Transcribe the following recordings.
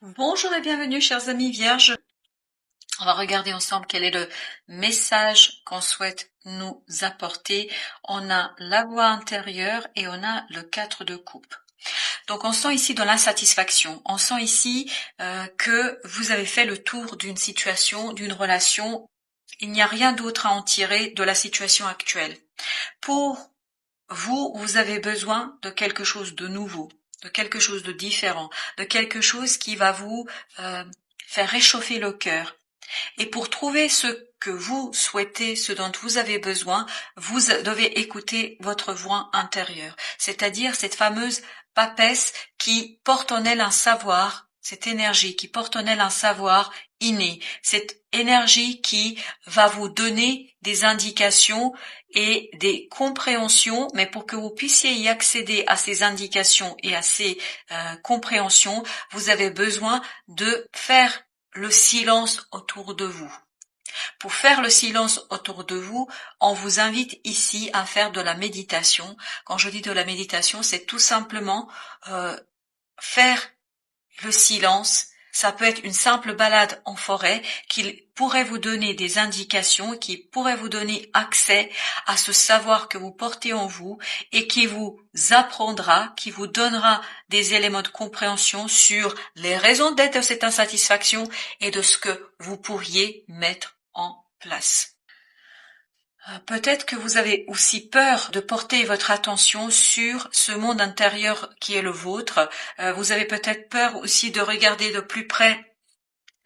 Bonjour et bienvenue chers amis vierges. On va regarder ensemble quel est le message qu'on souhaite nous apporter. On a la voix intérieure et on a le 4 de coupe. Donc on sent ici de l'insatisfaction. On sent ici que vous avez fait le tour d'une situation, d'une relation. Il n'y a rien d'autre à en tirer de la situation actuelle. Pour vous, vous avez besoin de quelque chose de nouveau, de quelque chose de différent, de quelque chose qui va vous faire réchauffer le cœur. Et pour trouver ce que vous souhaitez, ce dont vous avez besoin, vous devez écouter votre voix intérieure, c'est-à-dire cette fameuse papesse qui porte en elle un savoir, cette énergie qui porte en elle un savoir inné, cette énergie qui va vous donner des indications et des compréhensions, mais pour que vous puissiez y accéder à ces indications et à ces compréhensions, vous avez besoin de faire le silence autour de vous. Pour faire le silence autour de vous, on vous invite ici à faire de la méditation. Quand je dis de la méditation, c'est tout simplement faire le silence. Ça peut être une simple balade en forêt qui pourrait vous donner des indications, qui pourrait vous donner accès à ce savoir que vous portez en vous et qui vous apprendra, qui vous donnera des éléments de compréhension sur les raisons d'être de cette insatisfaction et de ce que vous pourriez mettre en place. Peut-être que vous avez aussi peur de porter votre attention sur ce monde intérieur qui est le vôtre. Vous avez peut-être peur aussi de regarder de plus près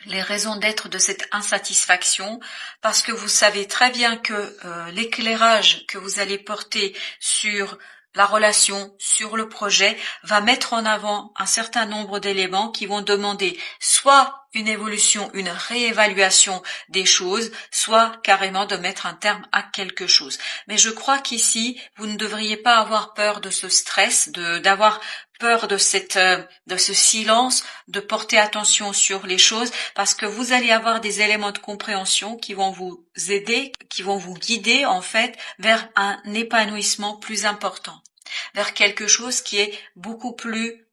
les raisons d'être de cette insatisfaction, parce que vous savez très bien que l'éclairage que vous allez porter sur la relation, sur le projet, va mettre en avant un certain nombre d'éléments qui vont demander soit une évolution, une réévaluation des choses, soit carrément de mettre un terme à quelque chose. Mais je crois qu'ici, vous ne devriez pas avoir peur de ce stress, d'avoir peur de ce silence, de porter attention sur les choses, parce que vous allez avoir des éléments de compréhension qui vont vous aider, qui vont vous guider en fait vers un épanouissement plus important, vers quelque chose qui est beaucoup plus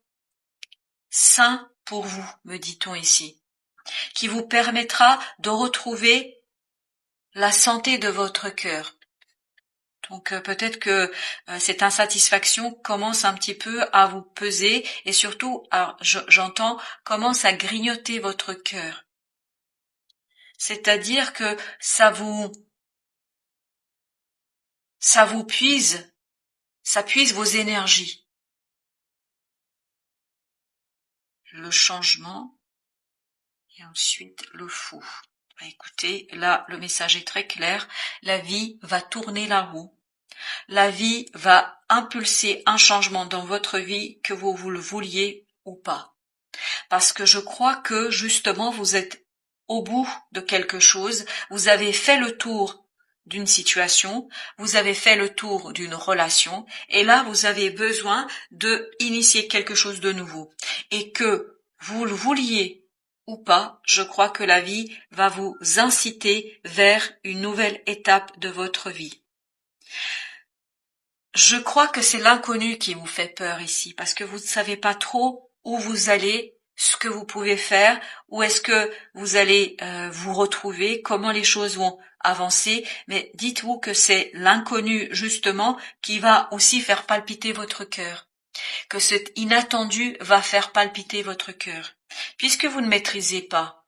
sain pour vous, me dit-on ici, qui vous permettra de retrouver la santé de votre cœur. Donc peut-être que cette insatisfaction commence un petit peu à vous peser et surtout, alors, j'entends, commence à grignoter votre cœur. C'est-à-dire que ça vous puise, ça puise vos énergies. Le changement et ensuite le fou. Bah, écoutez, là le message est très clair, la vie va tourner la roue. La vie va impulser un changement dans votre vie que vous le vouliez ou pas. Parce que je crois que justement vous êtes au bout de quelque chose, vous avez fait le tour d'une situation, vous avez fait le tour d'une relation, et là vous avez besoin de initier quelque chose de nouveau. Et que vous le vouliez ou pas, je crois que la vie va vous inciter vers une nouvelle étape de votre vie. Je crois que c'est l'inconnu qui vous fait peur ici, parce que vous ne savez pas trop où vous allez, ce que vous pouvez faire, où est-ce que vous allez vous retrouver, comment les choses vont avancer, mais dites-vous que c'est l'inconnu justement qui va aussi faire palpiter votre cœur, que cet inattendu va faire palpiter votre cœur, puisque vous ne maîtrisez pas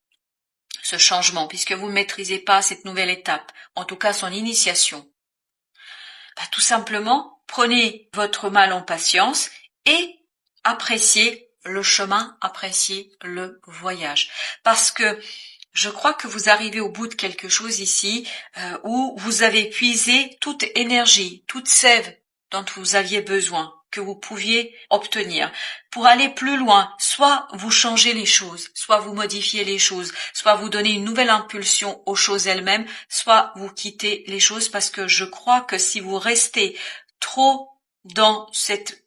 ce changement, puisque vous ne maîtrisez pas cette nouvelle étape, en tout cas son initiation. Bah, tout simplement, prenez votre mal en patience et appréciez le chemin, appréciez le voyage. Parce que je crois que vous arrivez au bout de quelque chose ici où vous avez puisé toute énergie, toute sève dont vous aviez besoin, que vous pouviez obtenir. Pour aller plus loin, soit vous changez les choses, soit vous modifiez les choses, soit vous donnez une nouvelle impulsion aux choses elles-mêmes, soit vous quittez les choses, parce que je crois que si vous restez trop dans cette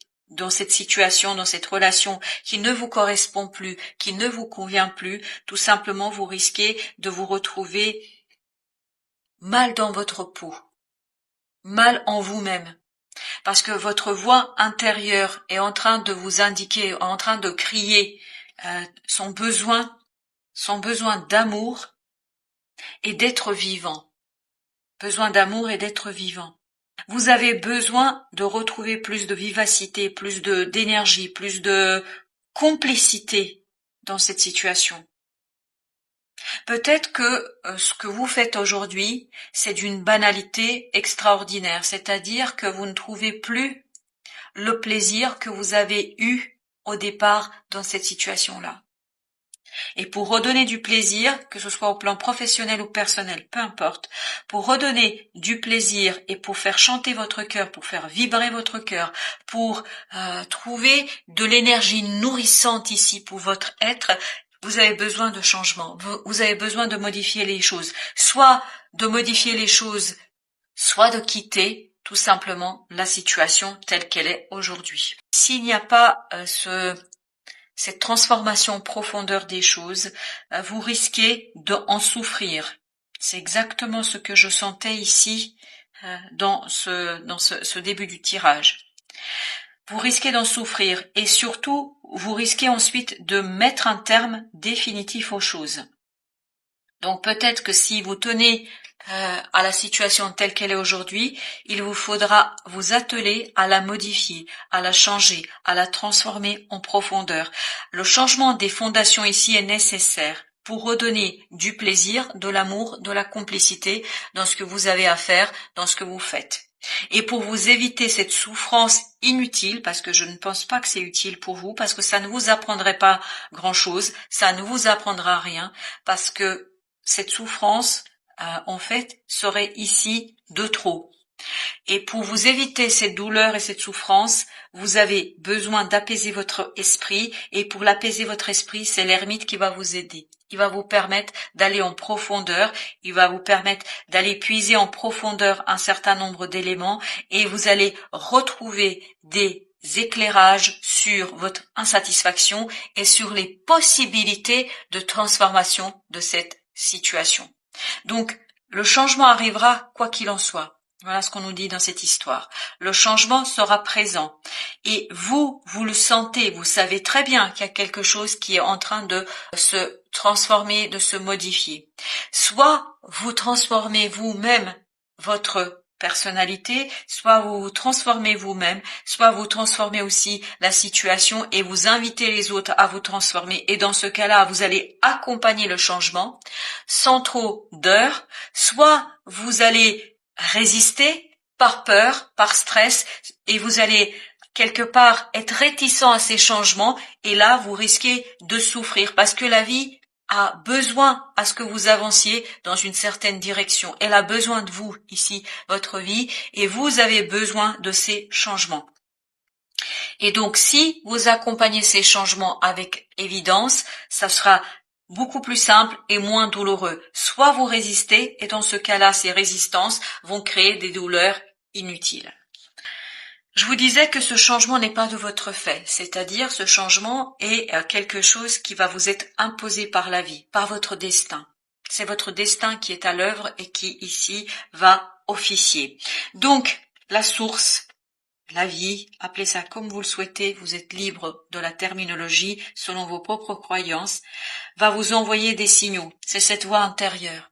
situation, dans cette relation qui ne vous correspond plus, qui ne vous convient plus, tout simplement vous risquez de vous retrouver mal dans votre peau, mal en vous-même. Parce que votre voix intérieure est en train de vous indiquer, en train de crier son besoin d'amour et d'être vivant. Besoin d'amour et d'être vivant. Vous avez besoin de retrouver plus de vivacité, plus d'énergie, plus de complicité dans cette situation. Peut-être que ce que vous faites aujourd'hui, c'est d'une banalité extraordinaire, c'est-à-dire que vous ne trouvez plus le plaisir que vous avez eu au départ dans cette situation-là. Et pour redonner du plaisir, que ce soit au plan professionnel ou personnel, peu importe, pour redonner du plaisir et pour faire chanter votre cœur, pour faire vibrer votre cœur, pour trouver de l'énergie nourrissante ici pour votre être, vous avez besoin de changement, vous avez besoin de modifier les choses, soit de modifier les choses, soit de quitter tout simplement la situation telle qu'elle est aujourd'hui. S'il n'y a pas cette transformation en profondeur des choses, vous risquez d'en souffrir. C'est exactement ce que je sentais ici dans ce début du tirage. Vous risquez d'en souffrir et surtout, vous risquez ensuite de mettre un terme définitif aux choses. Donc peut-être que si vous tenez à la situation telle qu'elle est aujourd'hui, il vous faudra vous atteler à la modifier, à la changer, à la transformer en profondeur. Le changement des fondations ici est nécessaire pour redonner du plaisir, de l'amour, de la complicité dans ce que vous avez à faire, dans ce que vous faites. Et pour vous éviter cette souffrance inutile, parce que je ne pense pas que c'est utile pour vous, parce que ça ne vous apprendrait pas grand-chose, ça ne vous apprendra rien, parce que cette souffrance, en fait, serait ici de trop. Et pour vous éviter cette douleur et cette souffrance, vous avez besoin d'apaiser votre esprit. Et pour l'apaiser votre esprit, c'est l'ermite qui va vous aider. Il va vous permettre d'aller en profondeur. Il va vous permettre d'aller puiser en profondeur un certain nombre d'éléments. Et vous allez retrouver des éclairages sur votre insatisfaction et sur les possibilités de transformation de cette situation. Donc, le changement arrivera quoi qu'il en soit. Voilà ce qu'on nous dit dans cette histoire. Le changement sera présent. Et vous le sentez, vous savez très bien qu'il y a quelque chose qui est en train de se transformer, de se modifier. Soit vous transformez vous-même votre personnalité, soit vous transformez vous-même, soit vous transformez aussi la situation et vous invitez les autres à vous transformer. Et dans ce cas-là, vous allez accompagner le changement sans trop d'heures, soit vous allez résister par peur, par stress, et vous allez quelque part être réticent à ces changements, et là vous risquez de souffrir parce que la vie a besoin à ce que vous avanciez dans une certaine direction. Elle a besoin de vous ici, votre vie, et vous avez besoin de ces changements. Et donc si vous accompagnez ces changements avec évidence, ça sera beaucoup plus simple et moins douloureux. Soit vous résistez, et dans ce cas-là, ces résistances vont créer des douleurs inutiles. Je vous disais que ce changement n'est pas de votre fait, c'est-à-dire ce changement est quelque chose qui va vous être imposé par la vie, par votre destin. C'est votre destin qui est à l'œuvre et qui ici va officier. Donc, la source, la vie, appelez ça comme vous le souhaitez, vous êtes libre de la terminologie selon vos propres croyances, va vous envoyer des signaux. C'est cette voix intérieure.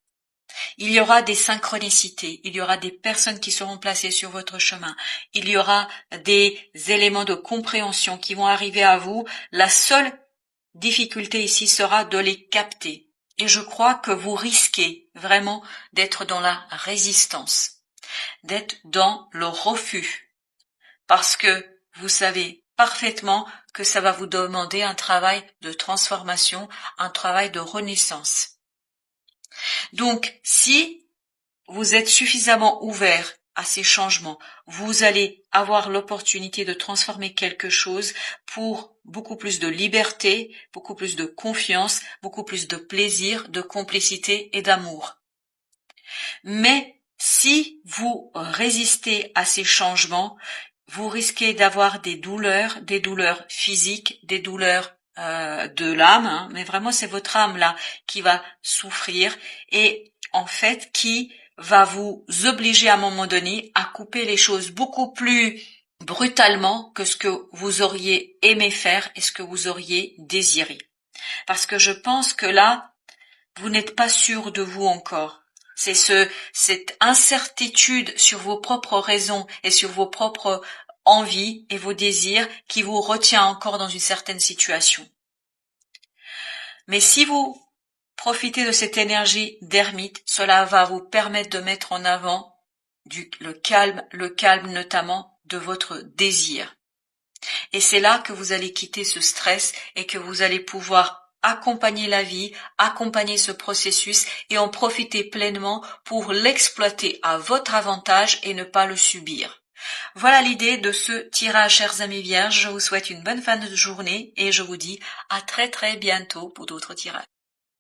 Il y aura des synchronicités, il y aura des personnes qui seront placées sur votre chemin, il y aura des éléments de compréhension qui vont arriver à vous. La seule difficulté ici sera de les capter. Et je crois que vous risquez vraiment d'être dans la résistance, d'être dans le refus, parce que vous savez parfaitement que ça va vous demander un travail de transformation, un travail de renaissance. Donc, si vous êtes suffisamment ouvert à ces changements, vous allez avoir l'opportunité de transformer quelque chose pour beaucoup plus de liberté, beaucoup plus de confiance, beaucoup plus de plaisir, de complicité et d'amour. Mais si vous résistez à ces changements, vous risquez d'avoir des douleurs physiques, des douleurs de l'âme, mais vraiment c'est votre âme là qui va souffrir et en fait qui va vous obliger à un moment donné à couper les choses beaucoup plus brutalement que ce que vous auriez aimé faire et ce que vous auriez désiré. Parce que je pense que là, vous n'êtes pas sûr de vous encore. C'est cette incertitude sur vos propres raisons et sur vos propres envies et vos désirs qui vous retient encore dans une certaine situation. Mais si vous profitez de cette énergie d'ermite, cela va vous permettre de mettre en avant le calme notamment de votre désir. Et c'est là que vous allez quitter ce stress et que vous allez pouvoir accompagner la vie, accompagner ce processus et en profiter pleinement pour l'exploiter à votre avantage et ne pas le subir. Voilà l'idée de ce tirage, chers amis vierges. Je vous souhaite une bonne fin de journée et je vous dis à très très bientôt pour d'autres tirages.